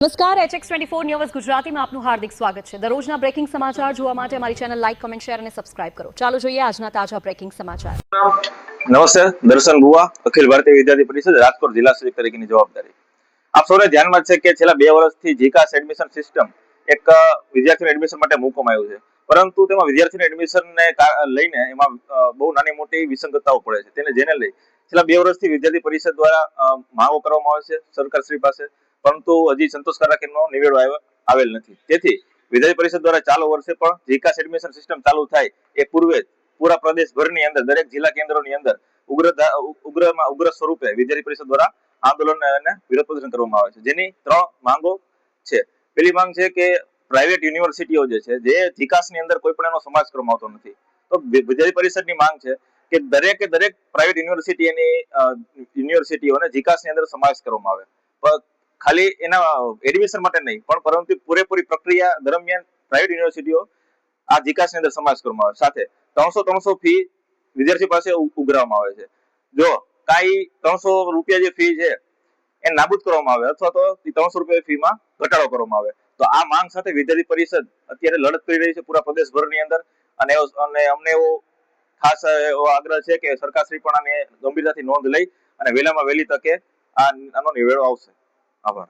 નમસ્કાર HX24 news ગુજરાતીમાં આપનું હાર્દિક સ્વાગત છે। દરરોજના બ્રેકિંગ સમાચાર જોવા માટે અમારી ચેનલ લાઇક, કમેન્ટ, શેર અને સબસ્ક્રાઇબ કરો। ચાલો જોઈએ આજના તાજા બ્રેકિંગ સમાચાર। નમસ્તે, દર્શન બુઆ, અખિલ ભારતીય વિદ્યાર્થી પરિષદ રાજકોટ જિલ્લા સચિવ તરીકેની જવાબદારી। આપ સૌને ધ્યાનમાં છે કે છેલ્લા 2 વર્ષથી જીકાસ એડમિશન સિસ્ટમ એક વિદ્યાર્થીઓના એડમિશન માટે મૂકવામાં આવ્યું છે, પરંતુ તેમાં વિદ્યાર્થીઓના એડમિશનને લઈને એમાં બહુ નાની મોટી વિસંગતતાઓ પડે છે, જેને લઈ છેલ્લા 2 વર્ષથી વિદ્યાર્થી પરિષદ દ્વારા માંગો કરવામાં આવે છે સરકારશ્રી પાસે, પરંતુ હજી સંતોષકારક એનો નિવેડો આવેલ નથી। તેથી વિદ્યાર્થી પરિષદ દ્વારા ચાલુ વર્ષે પણ જીકાસ એડમિશન સિસ્ટમ ચાલુ થાય એ પૂર્વે પૂરા પ્રદેશભરની અંદર દરેક જિલ્લા કેન્દ્રોની અંદર ઉગ્ર સ્વરૂપે વિદ્યાર્થી પરિષદ દ્વારા આંદોલન અને વિરોધ પ્રદર્શન કરવામાં આવે છે, જેની 3 માંગો છે। પહેલી માંગ છે કે પ્રાઇવેટ યુનિવર્સિટીઓ જે છે, જે જીકાસની અંદર કોઈ પણ એનો સમાવેશ કરવામાં આવતો નથી, તો વિદ્યાર્થી પરિષદની માંગ છે કે દરેક પ્રાઇવેટ યુનિવર્સિટીઓને જીકાસની અંદર સમાવેશ કરવામાં આવે। ખાલી એના એડમિશન માટે નહીં, પણ પરંતુ પૂરેપૂરી પ્રક્રિયા દરમિયાન પ્રાઇવેટ યુનિવર્સિટીઓ આ જીકાસની અંદર સમાવેશ કરવામાં આવે। સાથે 300 ફી વિદ્યાર્થી પાસે ઉઘરાવવામાં આવે છે। જો કાંઈ 300 રૂપિયા જે ફી છે એ નાબૂદ કરવામાં આવે અથવા તો 300 રૂપિયા ફીમાં ઘટાડો કરવામાં આવે, તો આ માંગ સાથે વિદ્યાર્થી પરિષદ અત્યારે લડત કરી રહી છે પૂરા પ્રદેશભરની અંદર, અને અમને એવો ખાસ એવો આગ્રહ છે કે સરકારશ્રી પણ આને ગંભીરતાથી નોંધ લઈ અને વહેલામાં વહેલી તકે આનો નિવેડો આવશે। આભાર।